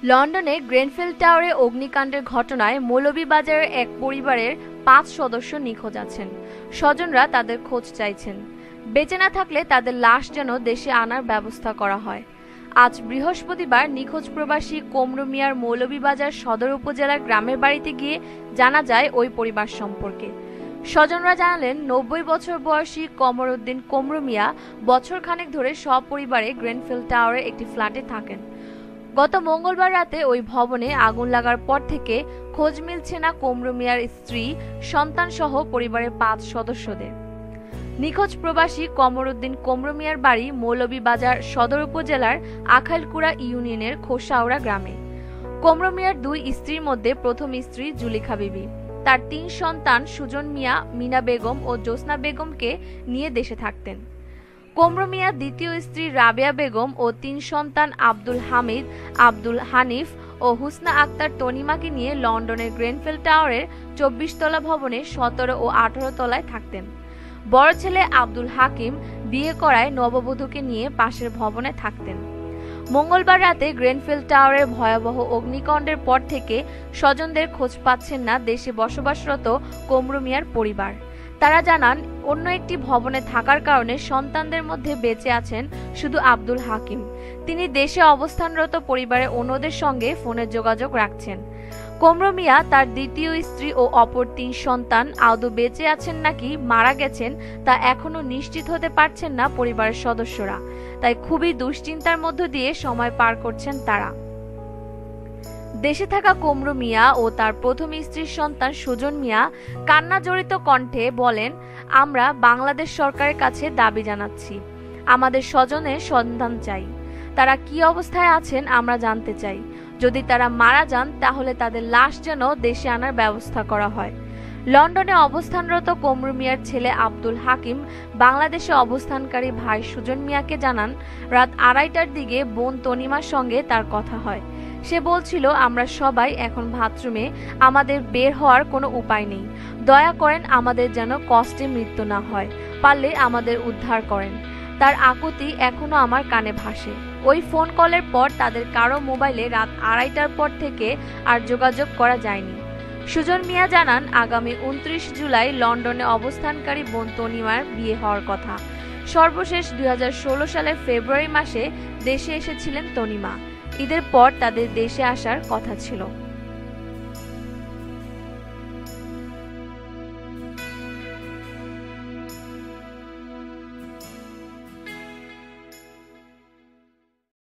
লন্ডনে গ্রেনফেল টাওয়ারে অগ্নিকাণ্ডের ঘটনায় মৌলভীবাজারের এক পরিবারের ৫ সদস্য নিখোঁজ আছেন। স্বজনরা তাদের খোঁজ চাইছেন। বেঁচে না থাকলে তাদের লাশ যেন দেশে আনার ব্যবস্থা করা হয়। আজ বৃহস্পতিবার নিখোঁজ প্রবাসী কমরু মিয়ার মৌলভীবাজার সদর উপজেলার গ্রামের বাড়িতে গিয়ে জানা যায় ওই পরিবার সম্পর্কে। স্বজনরা জানালেন, ৯০ বছর বয়সী কমরউদ্দিন কমরু মিয়া বছরখানেক ধরে সপরিবারে গ্রেনফেল টাওয়ারের একটি ফ্ল্যাটে থাকেন। গত মঙ্গলবার রাতে ওই ভবনে আগুন লাগার পর থেকে খোঁজ মিলছে না কমরু মিয়ার স্ত্রী, সন্তান সহ পরিবারের ৫ সদস্যদের। নিখোঁজ প্রবাসী কমরউদ্দিন কমরু মিয়ার বাড়ি মৌলভীবাজার সদর উপজেলার আখাইলকুড়া ইউনিয়নের খোসাউড়া গ্রামে। কমরু মিয়ার ২ স্ত্রীর মধ্যে প্রথম স্ত্রী জুলেখা বিবি তার ৩ সন্তান সুজন মিয়া, মিনা বেগম ও জ্যোৎস্না বেগমকে নিয়ে দেশে থাকতেন। কমরু মিয়া দ্বিতীয় স্ত্রী রাবেয়া বেগম ও ৩ সন্তান আব্দুল হামিদ, আব্দুল হানিফ ও হুসনা আক্তার তনিমাকে নিয়ে লন্ডনের গ্রেনফেল টাওয়ারের ২৪ তলা ভবনে ১৭ ও ১৮ তলায় থাকতেন। বড় ছেলে আব্দুল হাকিম বিয়ে করায় নববধূকে নিয়ে পাশের ভবনে থাকতেন। মঙ্গলবার রাতে গ্রেনফেল টাওয়ারের ভয়াবহ অগ্নিকাণ্ডের পর থেকে স্বজনদের খোঁজ পাচ্ছেন না দেশে বসবাসরত কমরু মিয়ার পরিবার। তারা জানান, অন্য একটি ভবনে থাকার কারণে সন্তানদের মধ্যে বেঁচে আছেন শুধু আব্দুল হাকিম। তিনি দেশে অবস্থানরত পরিবারের অন্যদের সঙ্গে ফোনে যোগাযোগ রাখছেন। কমরু মিয়া তার দ্বিতীয় স্ত্রী ও অপর ৩ সন্তান আদৌ বেঁচে আছেন নাকি মারা গেছেন তা এখনো নিশ্চিত হতে পারছেন না পরিবারের সদস্যরা। তাই খুবই দুশ্চিন্তার মধ্য দিয়ে সময় পার করছেন তারা। দেশে থাকা কমরু মিয়া ও তার প্রথম স্ত্রীর সন্তান সুজন মিয়া কান্না জড়িত কণ্ঠে বলেন, আমরা বাংলাদেশ সরকারের কাছে দাবি জানাচ্ছি, আমাদের স্বজনের সন্ধান চাই। তারা কি অবস্থায় আছেন আমরা জানতে চাই। যদি তারা মারা যান তাহলে তাদের লাশ যেন দেশে আনার ব্যবস্থা করা হয়। লন্ডনে অবস্থানরত কমরু মিয়ার ছেলে আব্দুল হাকিম বাংলাদেশে অবস্থানকারী ভাই সুজন মিয়াকে জানান, রাত ২:৩০টার দিকে বোন তনিমার সঙ্গে তার কথা হয়। সে বলছিল, আমরা সবাই এখন বাথরুমে, আমাদের বের হওয়ার কোনো উপায় নেই। দয়া করেন আমাদের যেন কষ্টে মৃত্যু না হয়, পারলে আমাদের উদ্ধার করেন। তার আকুতি এখনো আমার কানে ভাসে। ওই ফোন কলের পর তাদের কারো মোবাইলে রাত ২:৩০টার পর থেকে আর যোগাযোগ করা যায়নি। সুজন মিয়া জানান, আগামী ২৯ জুলাই লন্ডনে অবস্থানকারী বোন তনিমার বিয়ে হওয়ার কথা। সর্বশেষ ২০১৬ সালের ফেব্রুয়ারি মাসে দেশে এসেছিলেন তনিমা। ঈদের পর তাদের দেশে আসার কথা ছিল।